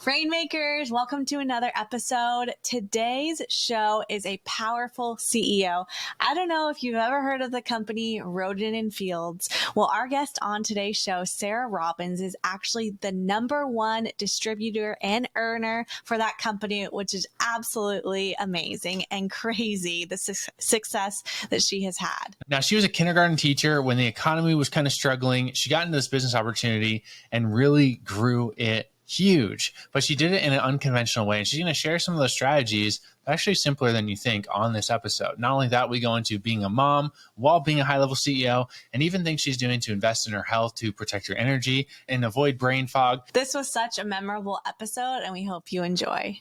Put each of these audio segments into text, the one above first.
Rainmakers, welcome to another episode. Today's show is a powerful CEO. I don't know if you've ever heard of the company Rodan Fields. Well, our guest on today's show, Sarah Robbins, is actually the #1 distributor and earner for that company, which is absolutely amazing and crazy, the success that she has had. Now, she was a kindergarten teacher when the economy was kind of struggling. She got into this business opportunity and really grew it huge, but she did it in an unconventional way. And she's going to share some of those strategies actually simpler than you think on this episode. Not only that, we go into being a mom while being a high-level CEO and even things she's doing to invest in her health to protect her energy and avoid brain fog. This was such a memorable episode, and we hope you enjoy.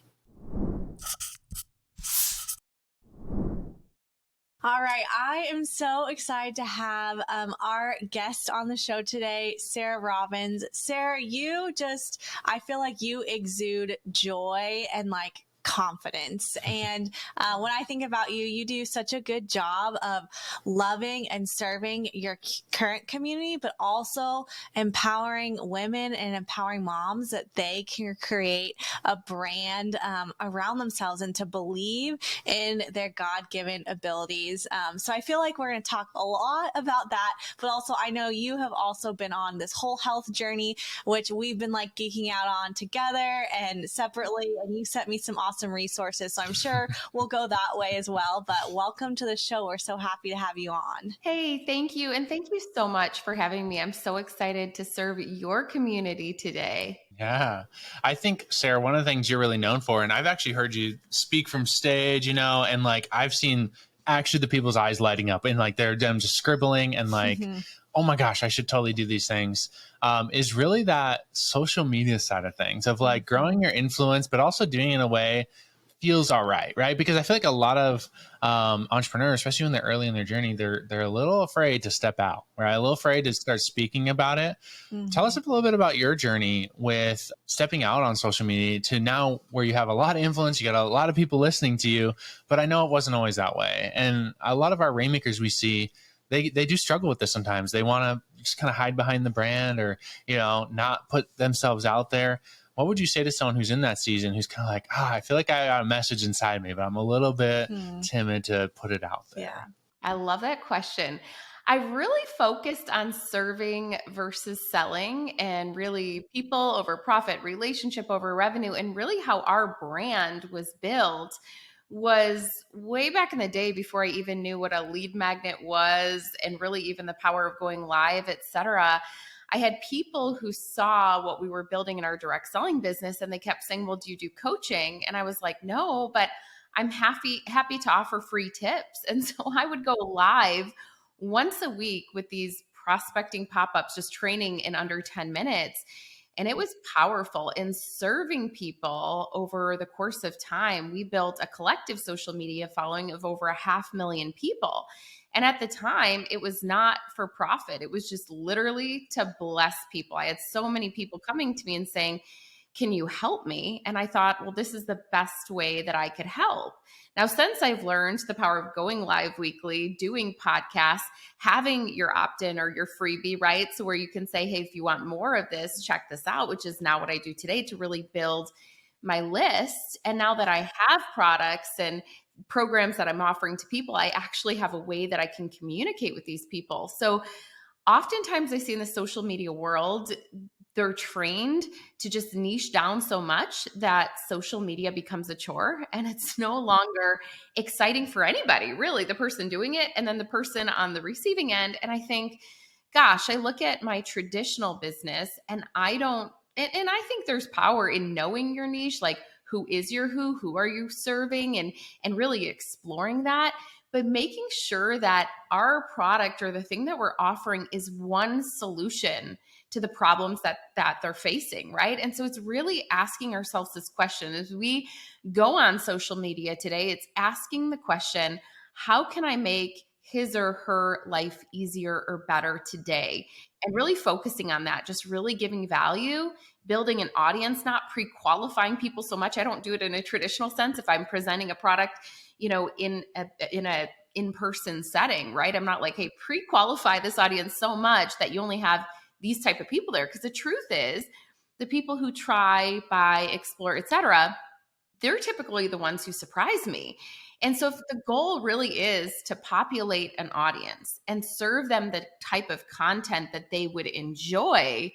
All right, I am so excited to have our guest on the show today, Sarah Robbins. Sarah, I feel like you exude joy and confidence. And when I think about you, you do such a good job of loving and serving your current community, but also empowering women and empowering moms that they can create a brand around themselves and to believe in their God-given abilities. So I feel like we're going to talk a lot about that, but also I know you have also been on this whole health journey, which we've been geeking out on together and separately, and you sent me some awesome resources. So I'm sure we'll go that way as well. But welcome to the show. We're so happy to have you on. Hey, thank you. And thank you so much for having me. I'm so excited to serve your community today. Yeah. I think, Sarah, one of the things you're really known for, and I've actually heard you speak from stage, and I've seen actually the people's eyes lighting up and they're them just scribbling and oh my gosh, I should totally do these things, is really that social media side of things of growing your influence, but also doing it in a way feels all right? Because I feel like a lot of entrepreneurs, especially when they're early in their journey, they're a little afraid to step out, right? A little afraid to start speaking about it. Mm-hmm. Tell us a little bit about your journey with stepping out on social media to now where you have a lot of influence, you got a lot of people listening to you, but I know it wasn't always that way. And a lot of our Rainmakers we see, they do struggle with this sometimes. They want to just kind of hide behind the brand or, not put themselves out there. What would you say to someone who's in that season, who's kind of I feel like I got a message inside me, but I'm a little bit timid to put it out there? Yeah, I love that question. I really focused on serving versus selling and really people over profit, relationship over revenue, and really how our brand was built was way back in the day before I even knew what a lead magnet was and really even the power of going live, et cetera. I had people who saw what we were building in our direct selling business and they kept saying, well, do you do coaching? And I was like, no, but I'm happy to offer free tips. And so I would go live once a week with these prospecting pop-ups, just training in under 10 minutes. And it was powerful in serving people over the course of time. We built a collective social media following of over 500,000 people. And at the time, it was not for profit. It was just literally to bless people. I had so many people coming to me and saying, can you help me? And I thought, well, this is the best way that I could help. Now, since I've learned the power of going live weekly, doing podcasts, having your opt-in or your freebie, right? So where you can say, hey, if you want more of this, check this out, which is now what I do today to really build my list. And now that I have products and programs that I'm offering to people, I actually have a way that I can communicate with these people. So oftentimes I see in the social media world, they're trained to just niche down so much that social media becomes a chore and it's no longer exciting for anybody, really, the person doing it and then the person on the receiving end. And I think, gosh, I look at my traditional business and I think there's power in knowing your niche, who is your who are you serving and really exploring that, but making sure that our product or the thing that we're offering is one solution to the problems that they're facing, right? And so it's really asking ourselves this question as we go on social media today, it's asking the question, how can I make his or her life easier or better today? And really focusing on that, just really giving value, building an audience, not pre-qualifying people so much. I don't do it in a traditional sense. If I'm presenting a product, in a in-person setting, right? I'm not like, hey, pre-qualify this audience so much that you only have these type of people there. Because the truth is, the people who try, buy, explore, etc., they're typically the ones who surprise me. And so if the goal really is to populate an audience and serve them the type of content that they would enjoy,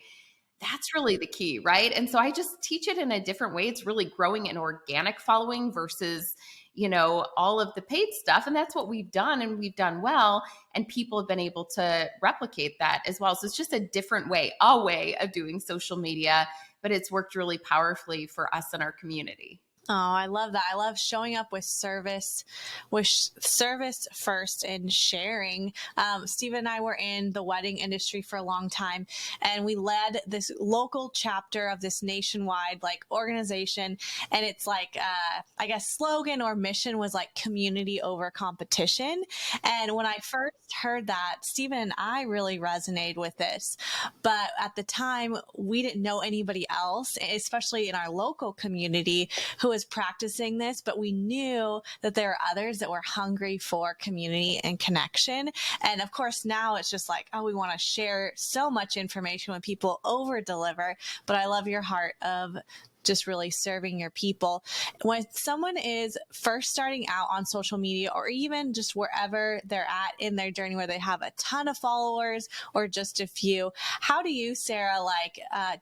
that's really the key, right? And so I just teach it in a different way. It's really growing an organic following versus, all of the paid stuff. And that's what we've done, and we've done well. And people have been able to replicate that as well. So it's just a different way, a way of doing social media, but it's worked really powerfully for us and our community. Oh, I love that. I love showing up with service first and sharing. Steve and I were in the wedding industry for a long time, and we led this local chapter of this nationwide organization. And it's I guess slogan or mission was community over competition. And when I first heard that, Stephen and I really resonated with this. But at the time, we didn't know anybody else, especially in our local community, who was practicing this, but we knew that there are others that were hungry for community and connection. And of course, now it's just we want to share so much information when people over deliver. But I love your heart of just really serving your people. When someone is first starting out on social media, or even just wherever they're at in their journey, where they have a ton of followers or just a few, how do you, Sarah,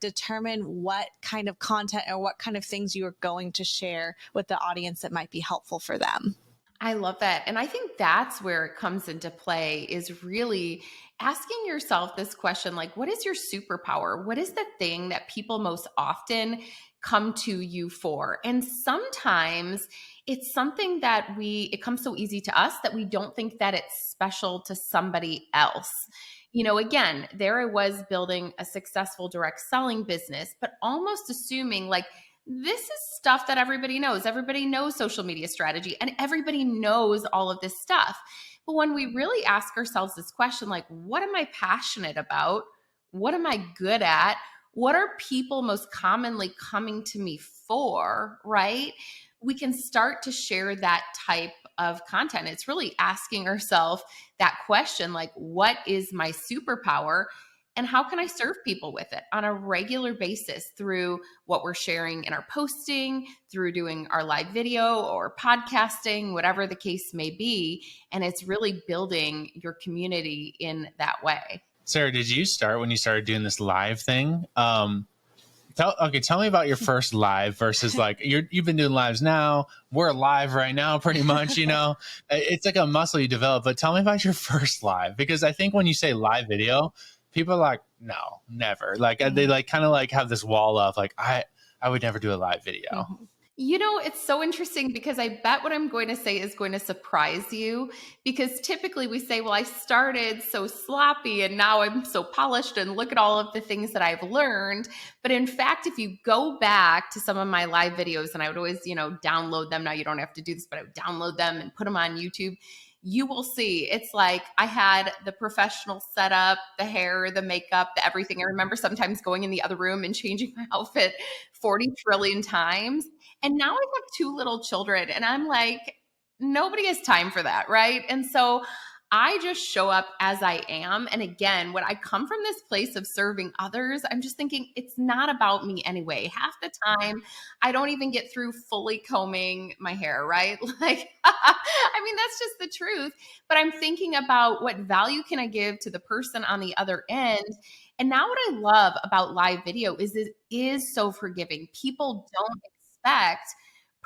determine what kind of content or what kind of things you are going to share with the audience that might be helpful for them? I love that. And I think that's where it comes into play, is really asking yourself this question, what is your superpower? What is the thing that people most often come to you for? And sometimes it's something that it comes so easy to us that we don't think that it's special to somebody else. Again, there I was building a successful direct selling business, but almost assuming this is stuff that everybody knows. Everybody knows social media strategy, and everybody knows all of this stuff. But when we really ask ourselves this question, what am I passionate about? What am I good at? What are people most commonly coming to me for, right? We can start to share that type of content. It's really asking ourselves that question, what is my superpower? And how can I serve people with it on a regular basis through what we're sharing in our posting, through doing our live video or podcasting, whatever the case may be. And it's really building your community in that way. Sarah, did you start when you started doing this live thing? Tell me about your first live versus you've been doing lives now. We're live right now, pretty much, It's a muscle you develop, but tell me about your first live, because I think when you say live video, people are no, never. They kind of have this wall of I would never do a live video. Mm-hmm. It's so interesting, because I bet what I'm going to say is going to surprise you, because typically we say, well, I started so sloppy and now I'm so polished and look at all of the things that I've learned. But in fact, if you go back to some of my live videos, and I would always, download them. Now you don't have to do this, but I would download them and put them on YouTube. You will see it's I had the professional setup, the hair, the makeup, the everything. I remember sometimes going in the other room and changing my outfit 40 trillion times. And now I have 2 little children, and I'm nobody has time for that, right? And so I just show up as I am. And again, when I come from this place of serving others, I'm just thinking it's not about me anyway. Half the time, I don't even get through fully combing my hair, right? That's just the truth. But I'm thinking about what value can I give to the person on the other end. And now what I love about live video is it is so forgiving. People don't expect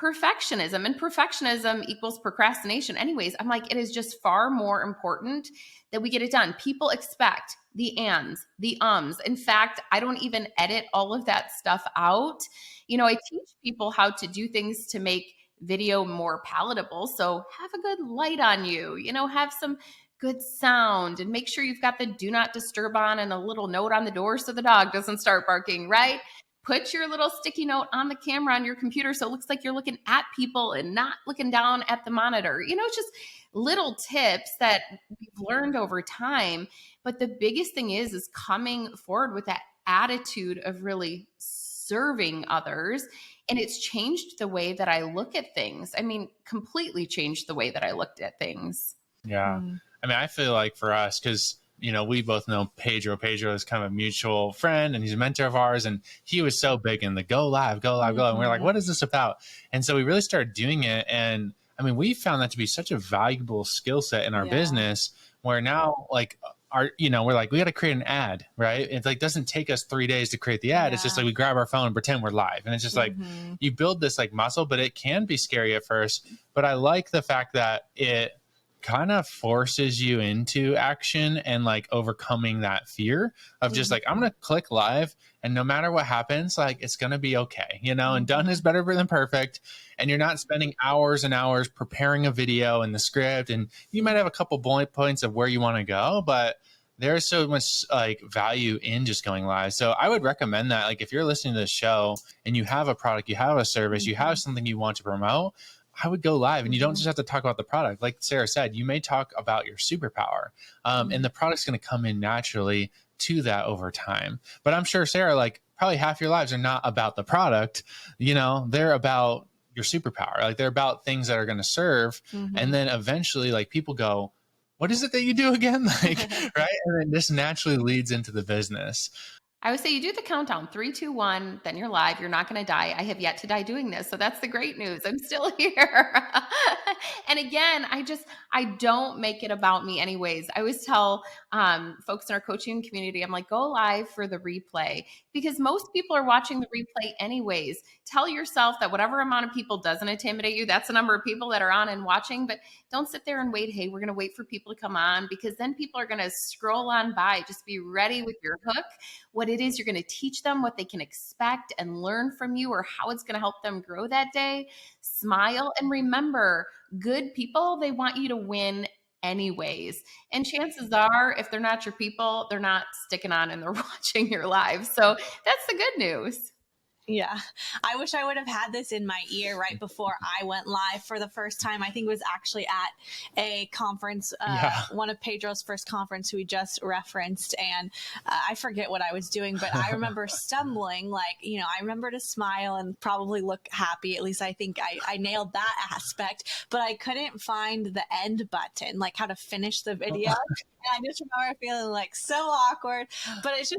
perfectionism, and perfectionism equals procrastination anyways. I'm it is just far more important that we get it done. People expect the ands, the ums. In fact, I don't even edit all of that stuff out. I teach people how to do things to make video more palatable. So have a good light on you, have some good sound, and make sure you've got the do not disturb on and a little note on the door so the dog doesn't start barking, right? Put your little sticky note on the camera on your computer so it looks like you're looking at people and not looking down at the monitor. It's just little tips that we've learned over time. But the biggest thing is coming forward with that attitude of really serving others. And it's changed the way that I look at things. Completely changed the way that I looked at things. Yeah. I feel for us, because we both know Pedro. Pedro is kind of a mutual friend and he's a mentor of ours. And he was so big in the go live, go live, go live. And we're like, what is this about? And so we really started doing it. And I mean, we found that to be such a valuable skill set in our business where now like we're like, we got to create an ad, right? It like doesn't take us 3 days to create the ad. It's just like we grab our phone and pretend we're live. And it's just like you build this like muscle, but it can be scary at first. But I like the fact that it kind of forces you into action and like overcoming that fear of just like, I'm going to click live and no matter what happens, like it's going to be okay, and done is better than perfect. And you're not spending hours and hours preparing a video and the script. And you might have a couple bullet points of where you want to go, but there's so much like value in just going live. So I would recommend that. Like if you're listening to this show and you have a product, you have a service, you have something you want to promote, I would go live and you don't just have to talk about the product. Like Sarah said, you may talk about your superpower and the product's going to come in naturally to that over time. But I'm sure, Sarah, like probably half your lives are not about the product, they're about your superpower. Like they're about things that are going to serve. And then eventually like people go, what is it that you do again? Like, right. And then this naturally leads into the business. I would say you do the countdown, 3, 2, 1, then you're live. You're not going to die. I have yet to die doing this. So that's the great news. I'm still here. And again, I don't make it about me anyways. I always tell folks in our coaching community, I'm like, go live for the replay because most people are watching the replay anyways. Tell yourself that whatever amount of people doesn't intimidate you, that's the number of people that are on and watching, but don't sit there and wait. Hey, we're going to wait for people to come on because then people are going to scroll on by. Just be ready with your hook. What it is you're going to teach them, what they can expect and learn from you or how it's going to help them grow that day. Smile and remember, good people, they want you to win anyways. And chances are, if they're not your people, they're not sticking on and they're watching your live. So that's the good news. Yeah. I wish I would have had this in my ear right before I went live for the first time. I think it was actually at a conference, one of Pedro's first conference who he just referenced. And I forget what I was doing, but I remember stumbling, I remember to smile and probably look happy. At least I think I nailed that aspect, but I couldn't find the end button, like how to finish the video. And I just remember feeling like so awkward, but it's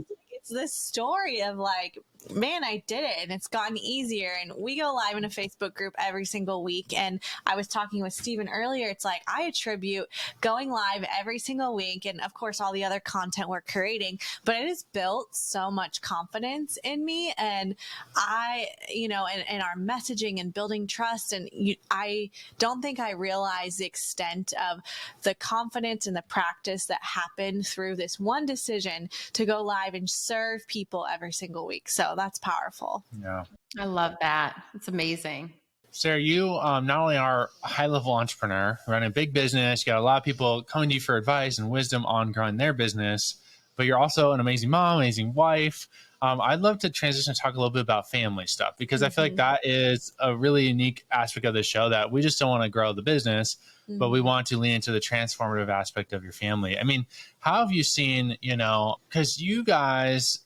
this story of like, man, I did it and it's gotten easier. And we go live in a Facebook group every single week. And I was talking with Steven earlier. It's like, I attribute going live every single week. And of course, all the other content we're creating, but it has built so much confidence in me. And and our messaging and building trust. And I don't think I realized the extent of the confidence and the practice that happened through this one decision to go live and serve people every single week. So that's powerful. Yeah. I love that. It's amazing. Sarah, you not only are a high-level entrepreneur, running a big business, you got a lot of people coming to you for advice and wisdom on growing their business, but you're also an amazing mom, amazing wife. I'd love to transition and talk a little bit about family stuff because I feel like that is a really unique aspect of the show that we just don't want to grow the business, but we want to lean into the transformative aspect of your family. I mean, how have you seen, because you guys,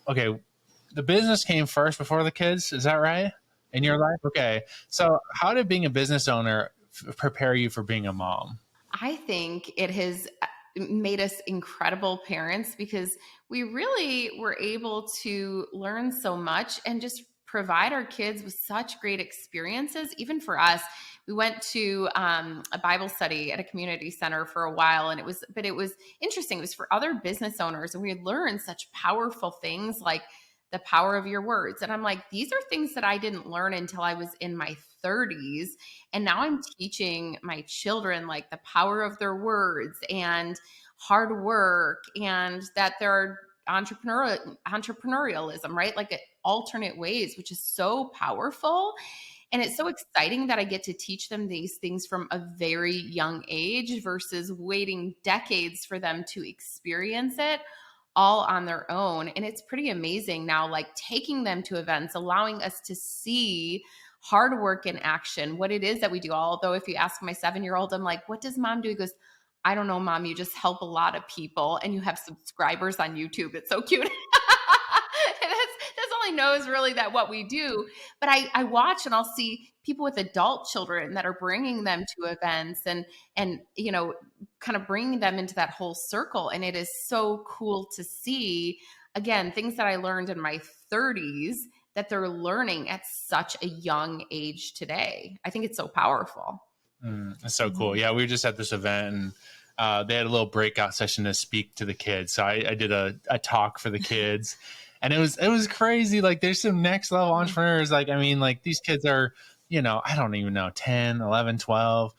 okay, the business came first before the kids. Is that right? In your life? Okay. So how did being a business owner prepare you for being a mom? I think it has made us incredible parents because we really were able to learn so much and just provide our kids with such great experiences. Even for us, we went to a Bible study at a community center for a while, and it was interesting. It was for other business owners, and we had learned such powerful things like the power of your words. And I'm like, these are things that I didn't learn until I was in my 30s. And now I'm teaching my children like the power of their words and hard work and that there are entrepreneurialism, right? Like alternate ways, which is so powerful. And it's so exciting that I get to teach them these things from a very young age versus waiting decades for them to experience it all on their own. And it's pretty amazing now, like taking them to events, allowing us to see hard work in action, what it is that we do. Although if you ask my 7-year-old, I'm like, what does mom do? He goes, I don't know, mom, you just help a lot of people and you have subscribers on YouTube. It's so cute. That's only family knows really that what we do, but I watch and I'll see people with adult children that are bringing them to events and, kind of bringing them into that whole circle. And it is so cool to see, again, things that I learned in my 30s that they're learning at such a young age today. I think it's so powerful. That's so cool. Yeah, we were just at this event and they had a little breakout session to speak to the kids. So I did a talk for the kids, and it was crazy. Like, there's some next level entrepreneurs. Like, I mean, like, these kids are, I don't even know, 10, 11, 12,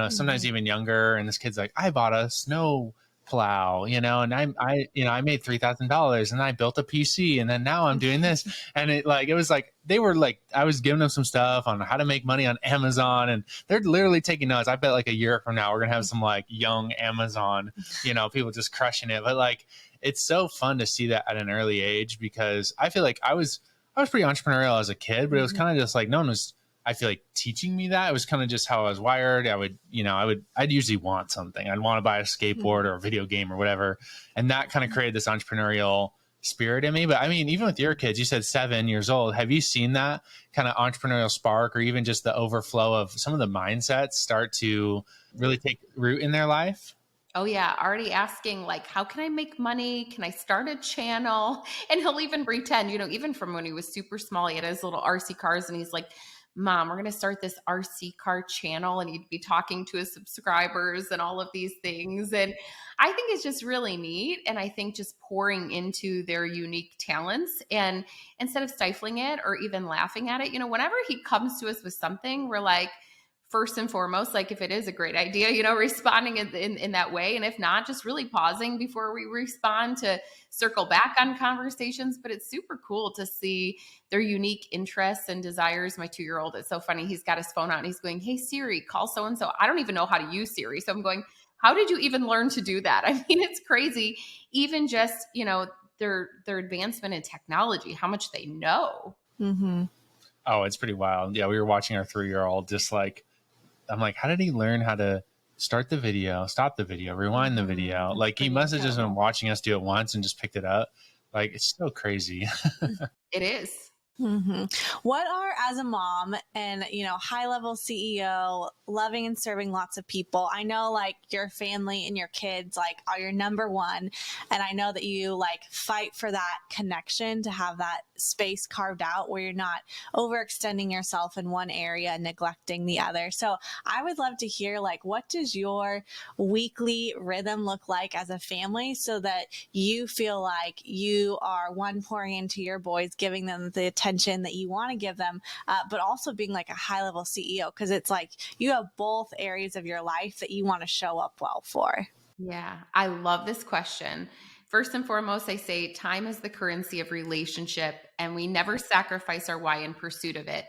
sometimes even younger. And this kid's like, I bought a snow plow, and I made $3,000 and I built a PC, and then now I'm doing this. And it was like, they were like, I was giving them some stuff on how to make money on Amazon, and they're literally taking notes. I bet like a year from now, we're going to have some like young Amazon, people just crushing it. But like, it's so fun to see that at an early age, because I feel like I was pretty entrepreneurial as a kid, but it was kind of just like, no one was, I feel like, teaching me that. It was kind of just how I was wired. I'd usually want something. I'd want to buy a skateboard or a video game or whatever. And that kind of created this entrepreneurial spirit in me. But I mean, even with your kids, you said 7 years old. Have you seen that kind of entrepreneurial spark, or even just the overflow of some of the mindsets start to really take root in their life? Oh yeah. Already asking like, how can I make money? Can I start a channel? And he'll even pretend, even from when he was super small, he had his little RC cars and he's like, Mom, we're going to start this RC car channel, and he'd be talking to his subscribers and all of these things. And I think it's just really neat. And I think just pouring into their unique talents, and instead of stifling it or even laughing at it, whenever he comes to us with something, we're like, first and foremost, like, if it is a great idea, responding in that way. And if not, just really pausing before we respond to circle back on conversations. But it's super cool to see their unique interests and desires. My 2-year-old, it's so funny. He's got his phone out and he's going, hey, Siri, call so-and-so. I don't even know how to use Siri. So I'm going, how did you even learn to do that? I mean, it's crazy. Even just, their advancement in technology, how much they know. Mm-hmm. Oh, it's pretty wild. Yeah, we were watching our 3-year-old just like, I'm like, how did he learn how to start the video, stop the video, rewind the video? Like, he must have just been watching us do it once and just picked it up. Like, it's so crazy. It is. Mm-hmm. What are, as a mom and, high level CEO, loving and serving lots of people, I know like your family and your kids like are your number one. And I know that you like fight for that connection, to have that space carved out where you're not overextending yourself in one area and neglecting the other. So I would love to hear, like, what does your weekly rhythm look like as a family, so that you feel like you are, one, pouring into your boys, giving them the attention that you want to give them, but also being like a high level CEO, because it's like you have both areas of your life that you want to show up well for. Yeah, I love this question. First and foremost, I say time is the currency of relationship, and we never sacrifice our why in pursuit of it.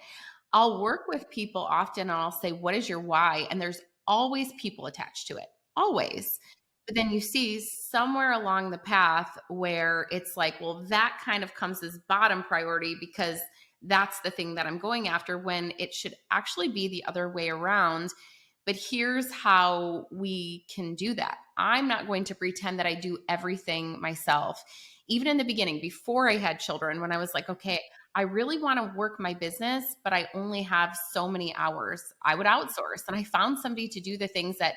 I'll work with people often and I'll say, what is your why? And there's always people attached to it, always. But then you see somewhere along the path where it's like, well, that kind of comes as bottom priority because that's the thing that I'm going after, when it should actually be the other way around. But here's how we can do that. I'm not going to pretend that I do everything myself. Even in the beginning, before I had children, when I was like, okay, I really want to work my business, but I only have so many hours, I would outsource. And I found somebody to do the things that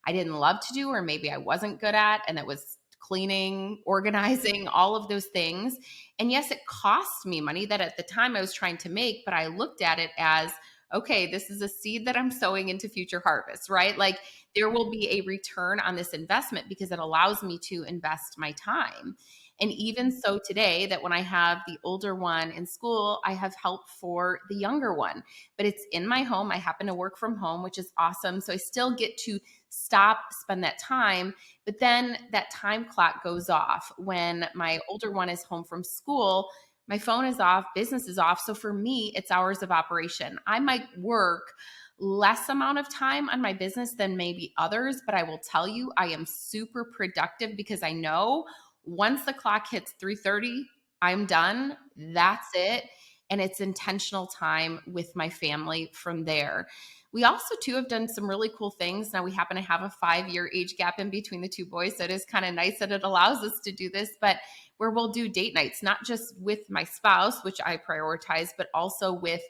I didn't love to do, or maybe I wasn't good at, and that was cleaning, organizing, all of those things. And yes, it cost me money that at the time I was trying to make, but I looked at it as, okay, this is a seed that I'm sowing into future harvests, right? Like, there will be a return on this investment because it allows me to invest my time. And even so today, that when I have the older one in school, I have help for the younger one, but it's in my home. I happen to work from home, which is awesome. So I still get to spend that time, but then that time clock goes off. When my older one is home from school, my phone is off, business is off. So for me, it's hours of operation. I might work less amount of time on my business than maybe others, but I will tell you, I am super productive because I know once the clock hits 3:30, I'm done. That's it. And it's intentional time with my family from there. We also too have done some really cool things. Now we happen to have a 5-year age gap in between the two boys. So it is kind of nice that it allows us to do this, but where we'll do date nights, not just with my spouse, which I prioritize, but also with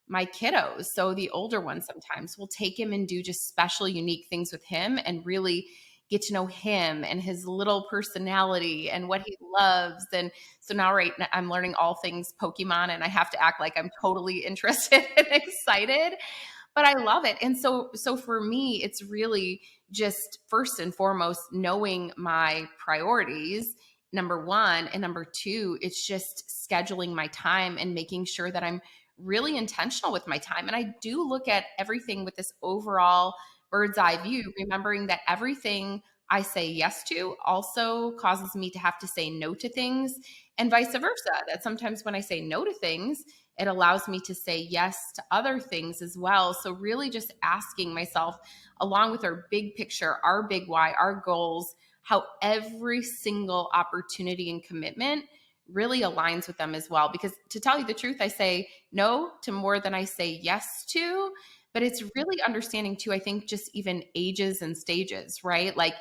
my kiddos. So the older one, sometimes we'll take him and do just special, unique things with him and really get to know him and his little personality and what he loves. And so now I'm learning all things Pokemon, and I have to act like I'm totally interested and excited, but I love it. And so for me, it's really just first and foremost, knowing my priorities, number one, and number two, it's just scheduling my time and making sure that I'm really intentional with my time. And I do look at everything with this overall bird's eye view, remembering that everything I say yes to also causes me to have to say no to things, and vice versa. That sometimes when I say no to things, it allows me to say yes to other things as well. So really just asking myself, along with our big picture, our big why, our goals, how every single opportunity and commitment really aligns with them as well. Because to tell you the truth, I say no to more than I say yes to, but it's really understanding too, I think, just even ages and stages, right? Like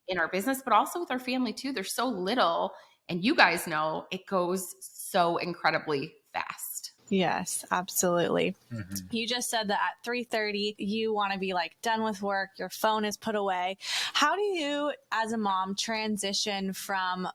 in our business, but also with our family too. There's so little, and you guys know it goes so incredibly fast. Yes, absolutely. Mm-hmm. You just said that at 3:30, you want to be like done with work, your phone is put away. How do you, as a mom, transition from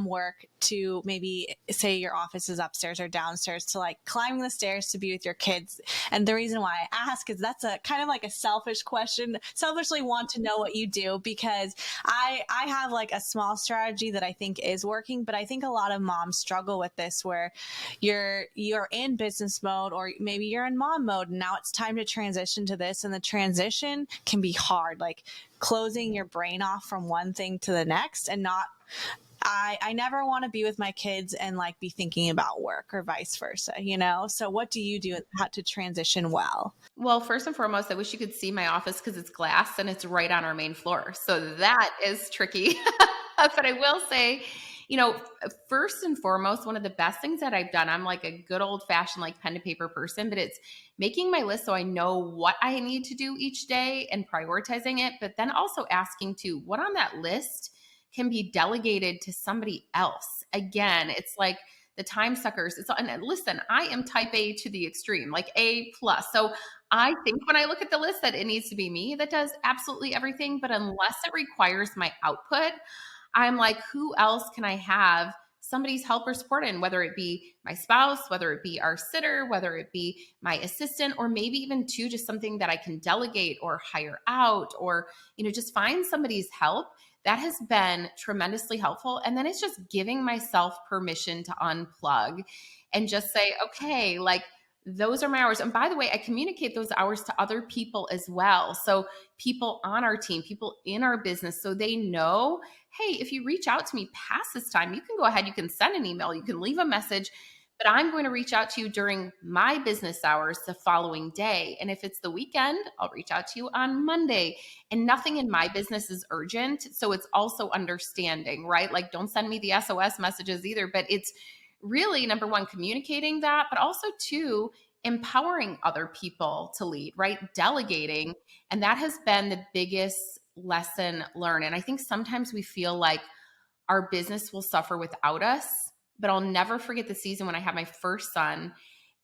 work to maybe say your office is upstairs or downstairs to like climbing the stairs to be with your kids? And the reason why I ask is that's a kind of like a selfish question. Selfishly want to know what you do, because I have like a small strategy that I think is working, but I think a lot of moms struggle with this, where you're in business mode, or maybe you're in mom mode, and now it's time to transition to this, and the transition can be hard, like closing your brain off from one thing to the next, and not I never want to be with my kids and like be thinking about work, or vice versa, you know? So what do you do how to transition well? Well, first and foremost, I wish you could see my office because it's glass and it's right on our main floor. So that is tricky. But I will say, first and foremost, one of the best things that I've done, I'm like a good old fashioned like pen to paper person, but it's making my list so I know what I need to do each day and prioritizing it, but then also asking too, what on that list can be delegated to somebody else. Again, it's like the time suckers. And listen, I am type A to the extreme, like A+. So I think when I look at the list that it needs to be me that does absolutely everything, but unless it requires my output, I'm like, who else can I have somebody's help or support in, whether it be my spouse, whether it be our sitter, whether it be my assistant, or maybe even too, just something that I can delegate or hire out, or, just find somebody's help. That has been tremendously helpful. And then it's just giving myself permission to unplug and just say, okay, like those are my hours. And by the way, I communicate those hours to other people as well. So people on our team, people in our business, so they know, hey, if you reach out to me past this time, you can go ahead, you can send an email, you can leave a message, but I'm going to reach out to you during my business hours the following day. And if it's the weekend, I'll reach out to you on Monday. And nothing in my business is urgent. So it's also understanding, right? Like don't send me the SOS messages either, but it's really, number one, communicating that, but also two, empowering other people to lead, right? Delegating. And that has been the biggest lesson learned. And I think sometimes we feel like our business will suffer without us. But I'll never forget the season when I had my first son.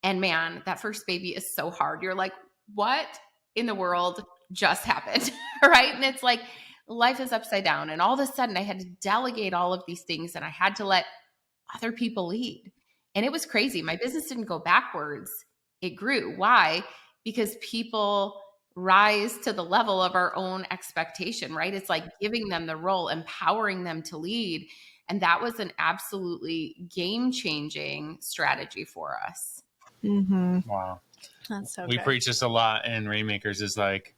And man, that first baby is so hard. You're like, what in the world just happened? Right? And it's like life is upside down. And all of a sudden I had to delegate all of these things, and I had to let other people lead. And it was crazy. My business didn't go backwards. It grew. Why? Because people rise to the level of our own expectation, right? It's like giving them the role, empowering them to lead. And that was an absolutely game-changing strategy for us. Mm-hmm. Wow. That's so We good. preach this a lot in Rainmakers, is like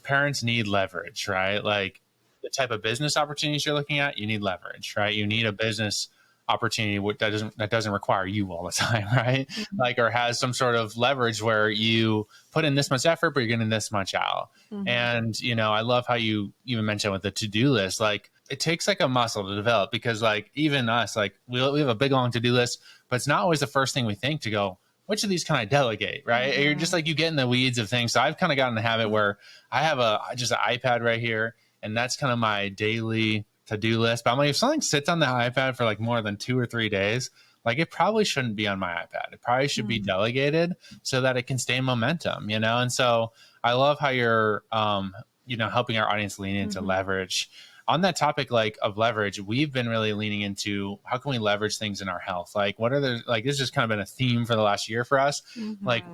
parents need leverage, right? Like the type of business opportunities you're looking at, you need leverage, right? You need a business opportunity that doesn't require you all the time, right? Mm-hmm. Like, or has some sort of leverage where you put in this much effort, but you're getting this much out. Mm-hmm. And, I love how you even mentioned with the to-do list, like it takes like a muscle to develop, because like even us, like we have a big long to-do list, but it's not always the first thing we think to go, which of these can I delegate, right? Mm-hmm. You're just like, you get in the weeds of things. So I've kind of gotten the habit where I have just an iPad right here, and that's kind of my daily to-do list. But I'm like, if something sits on the iPad for like more than 2 or 3 days, like it probably shouldn't be on my iPad. It probably should be delegated so that it can stay momentum, And so I love how you're, helping our audience lean into leverage. On that topic, like of leverage, we've been really leaning into how can we leverage things in our health? Like what are the, like, this has kind of been a theme for the last year for us. Like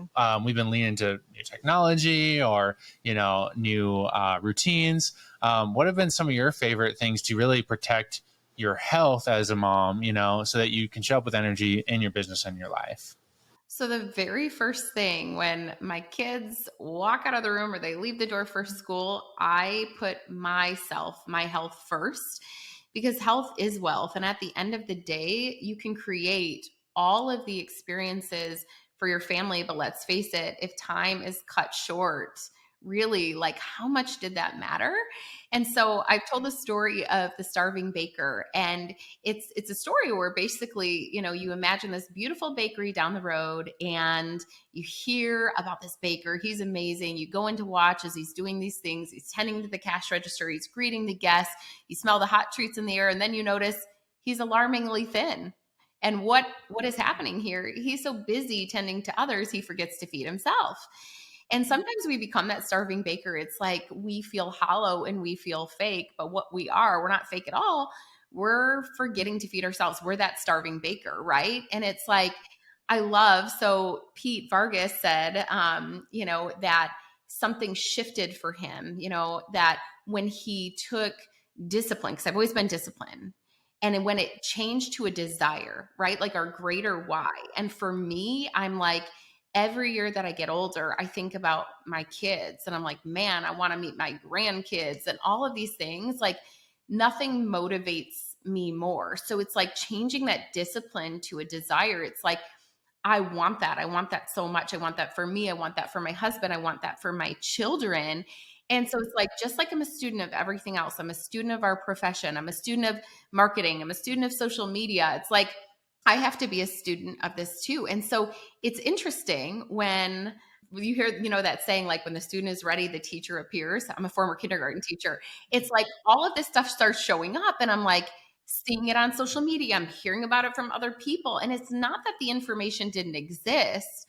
we've been leaning into new technology or, new routines. What have been some of your favorite things to really protect your health as a mom, so that you can show up with energy in your business and your life? So the very first thing when my kids walk out of the room or they leave the door for school, I put my health first, because health is wealth. And at the end of the day, you can create all of the experiences for your family. But let's face it, if time is cut short, really, like, how much did that matter? And so I've told the story of the starving baker, and it's a story where basically, you imagine this beautiful bakery down the road, and you hear about this baker. He's amazing. You go in to watch as he's doing these things. He's tending to the cash register. He's greeting the guests. You smell the hot treats in the air, and then you notice he's alarmingly thin. And what is happening here? He's so busy tending to others, he forgets to feed himself. And sometimes we become that starving baker. It's like we feel hollow and we feel fake, but what we're not fake at all. We're forgetting to feed ourselves. We're that starving baker, right? And it's like, so Pete Vargas said, that something shifted for him, that when he took discipline, because I've always been disciplined, and when it changed to a desire, right? Like our greater why. And for me, I'm like, every year that I get older, I think about my kids and I'm like, man, I want to meet my grandkids and all of these things. Like nothing motivates me more. So it's like changing that discipline to a desire. It's like, I want that. I want that so much. I want that for me. I want that for my husband. I want that for my children. And so it's like, just like I'm a student of everything else, I'm a student of our profession. I'm a student of marketing. I'm a student of social media. It's like, I have to be a student of this too. And so it's interesting when you hear, that saying, like when the student is ready, the teacher appears. I'm a former kindergarten teacher. It's like all of this stuff starts showing up and I'm like seeing it on social media. I'm hearing about it from other people. And it's not that the information didn't exist.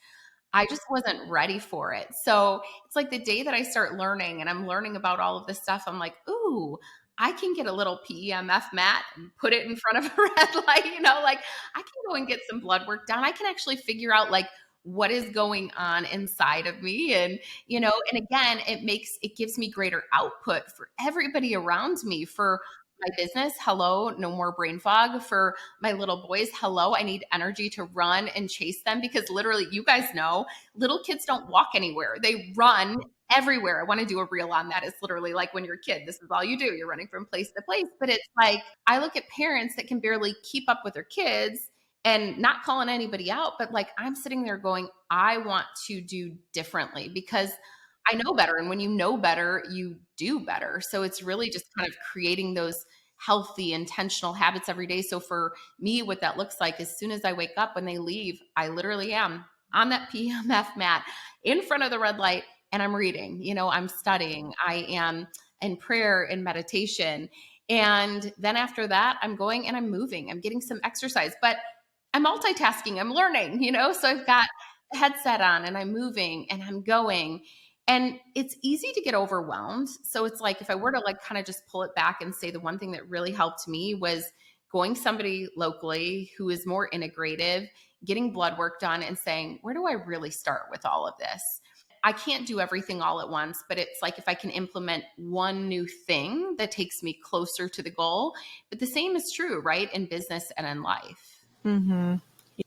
I just wasn't ready for it. So it's like the day that I start learning and I'm learning about all of this stuff, I'm like, ooh, I can get a little PEMF mat and put it in front of a red light, like I can go and get some blood work done. I can actually figure out like what is going on inside of me. And, and again, it gives me greater output for everybody around me, for my business. Hello, no more brain fog. For my little boys. Hello, I need energy to run and chase them, because literally, you guys know, little kids don't walk anywhere. They run everywhere. I want to do a reel on that. It's literally like when you're a kid, this is all you do. You're running from place to place. But it's like, I look at parents that can barely keep up with their kids, and not calling anybody out, but like I'm sitting there going, I want to do differently because I know better. And when you know better, you do better. So it's really just kind of creating those healthy, intentional habits every day. So for me, what that looks like, as soon as I wake up, when they leave, I literally am on that PMF mat in front of the red light and I'm reading, I'm studying, I am in prayer and meditation. And then after that, I'm going and I'm moving, I'm getting some exercise, but I'm multitasking, I'm learning, so I've got the headset on and I'm moving and I'm going. And it's easy to get overwhelmed. So it's like, if I were to like kind of just pull it back and say the one thing that really helped me was going somebody locally who is more integrative, getting blood work done and saying, where do I really start with all of this? I can't do everything all at once, but it's like if I can implement one new thing that takes me closer to the goal. But the same is true, right? In business and in life. Mm-hmm.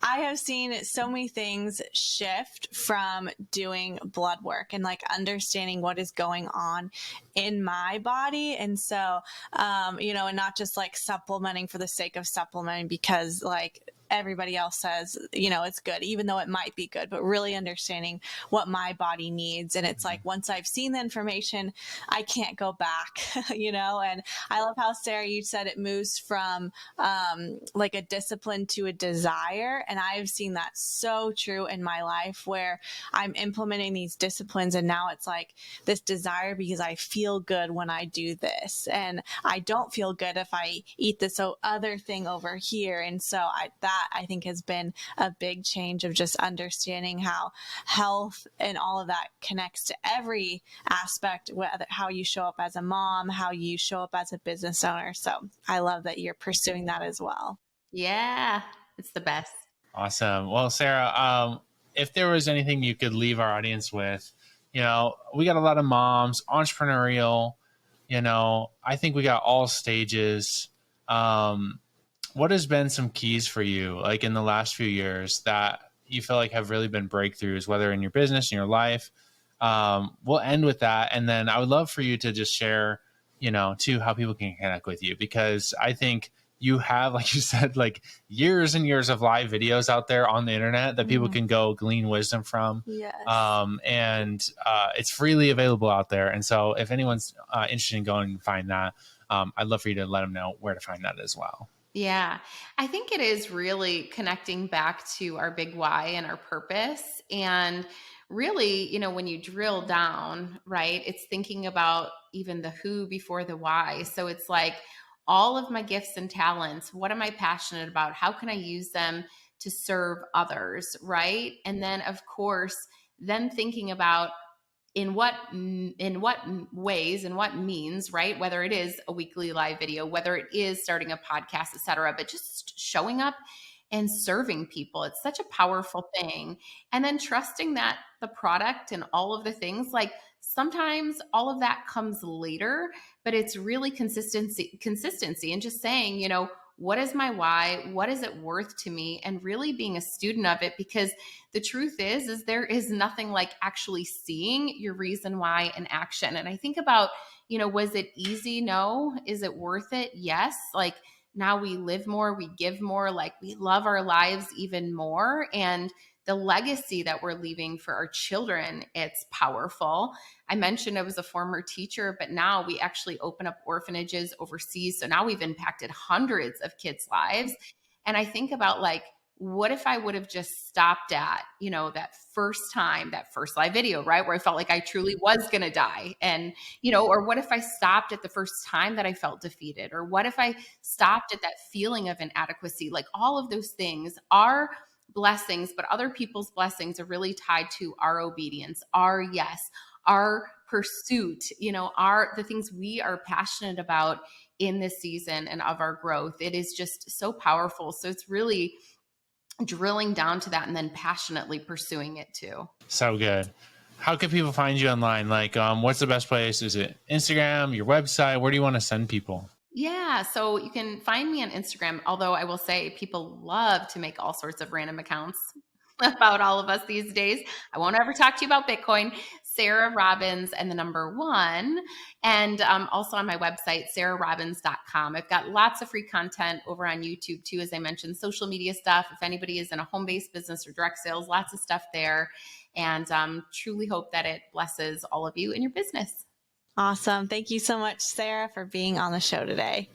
I have seen so many things shift from doing blood work and like understanding what is going on in my body. And so, and not just like supplementing for the sake of supplementing, because like everybody else says, it's good, even though it might be good, but really understanding what my body needs. And it's like, once I've seen the information, I can't go back, and I love how, Sarah, you said it moves from like a discipline to a desire. And I've seen that so true in my life, where I'm implementing these disciplines and now it's like this desire because I feel good when I do this, and I don't feel good if I eat this other thing over here. And so I think has been a big change of just understanding how health and all of that connects to every aspect, whether how you show up as a mom, how you show up as a business owner. So I love that you're pursuing that as well. Yeah, it's the best. Awesome. Well, Sarah, if there was anything you could leave our audience with, we got a lot of moms, entrepreneurial, I think we got all stages. What has been some keys for you, like in the last few years, that you feel like have really been breakthroughs, whether in your business, in your life? We'll end with that. And then I would love for you to just share, too, how people can connect with you, because I think you have, like you said, like years and years of live videos out there on the internet that people can go glean wisdom from. Yes. And it's freely available out there. And so if anyone's interested in going and find that, I'd love for you to let them know where to find that as well. Yeah, I think it is really connecting back to our big why and our purpose. And really, when you drill down, right, it's thinking about even the who before the why. So it's like all of my gifts and talents, what am I passionate about? How can I use them to serve others, right? And then, of course, then thinking about in what ways and what means, right? Whether it is a weekly live video, whether it is starting a podcast, et cetera, but just showing up and serving people. It's such a powerful thing. And then trusting that the product and all of the things, like sometimes all of that comes later, but it's really consistency and just saying, what is my why? What is it worth to me? And really being a student of it, because the truth is there is nothing like actually seeing your reason why in action. And I think about, was it easy? No. Is it worth it? Yes. Like now we live more, we give more, like we love our lives even more. And the legacy that we're leaving for our children, it's powerful. I mentioned I was a former teacher, but now we actually open up orphanages overseas. So now we've impacted hundreds of kids' lives. And I think about like, what if I would have just stopped at, that first time, that first live video, right? Where I felt like I truly was going to die. And, or what if I stopped at the first time that I felt defeated? Or what if I stopped at that feeling of inadequacy? Like all of those things are blessings, but other people's blessings are really tied to our obedience, our yes, our pursuit, the things we are passionate about in this season and of our growth. It is just so powerful. So it's really drilling down to that and then passionately pursuing it too. So good. How can people find you online? Like, what's the best place? Is it Instagram, your website? Where do you want to send people? Yeah, so you can find me on Instagram, although I will say people love to make all sorts of random accounts about all of us these days. I won't ever talk to you about Bitcoin. Sarah Robbins and the number 1. And also on my website, sarahrobbins.com. I've got lots of free content over on YouTube too, as I mentioned, social media stuff. If anybody is in a home-based business or direct sales, lots of stuff there. And truly hope that it blesses all of you in your business. Awesome. Thank you so much, Sarah, for being on the show today.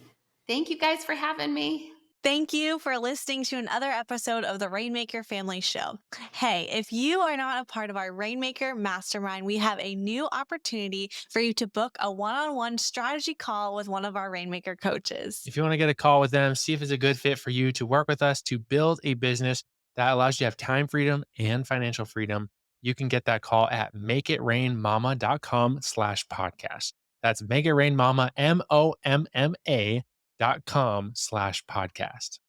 Thank you guys for having me. Thank you for listening to another episode of the Rainmaker Family Show. Hey, if you are not a part of our Rainmaker Mastermind, we have a new opportunity for you to book a one-on-one strategy call with one of our Rainmaker coaches. If you want to get a call with them, see if it's a good fit for you to work with us to build a business that allows you to have time freedom and financial freedom, you can get that call at makeitrainmama.com/podcast. That's makeitrainmama, MOMMA.com/podcast.